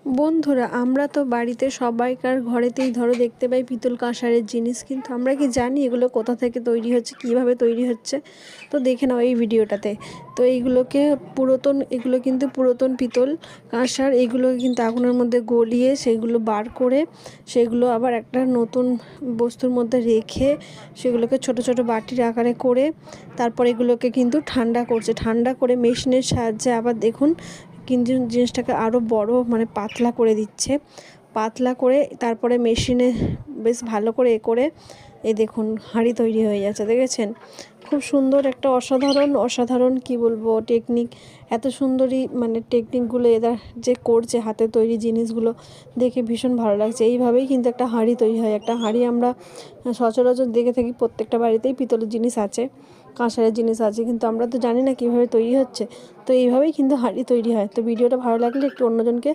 বন্ধুরা, আমরা তো বাড়িতে সবাইকার ঘরেতেই ধরো দেখতে পাই পিতল কাঁসারের জিনিস, কিন্তু আমরা কি জানি এগুলো কোথা থেকে তৈরি হচ্ছে, কিভাবে তৈরি হচ্ছে? তো দেখে নাও এই ভিডিওটাতে। তো এগুলো কিন্তু পুরাতন পিতল কাঁসার। এগুলো কিন্তু আগুনের মধ্যে গলিয়ে সেগুলো বার করে সেগুলো আবার একটা নতুন বস্তুর মধ্যে রেখে সেগুলোকে ছোট ছোট বাটির আকারে করে তারপর এগুলোকে কিন্তু ঠান্ডা করছে। ঠান্ডা করে মেশিনের সাহায্যে আবার দেখুন কিন্তু জিনিসটাকে আরও বড় মানে পাতলা করে দিচ্ছে। পাতলা করে তারপরে মেশিনে বেশ ভালো করে এই দেখুন হাঁড়ি তৈরি হয়ে যাচ্ছে, দেখেছেন? খুব সুন্দর একটা অসাধারণ কি বলবো টেকনিক। এত সুন্দরই মানে টেকনিকগুলো এরা যে করছে, হাতে তৈরি জিনিসগুলো দেখে ভীষণ ভালো লাগছে। এইভাবেই কিন্তু একটা হাঁড়ি তৈরি হয়। একটা হাঁড়ি আমরা সচরাচর দেখে থাকি, প্রত্যেকটা বাড়িতেই পিতলের জিনিস আছে, কাঁসারের জিনিস আছে, কিন্তু আমরা তো জানি না কীভাবে তৈরি হচ্ছে। তো এইভাবেই কিন্তু হাঁড়ি তৈরি হয়। তো ভিডিওটা ভালো লাগলে একটু অন্যজনকে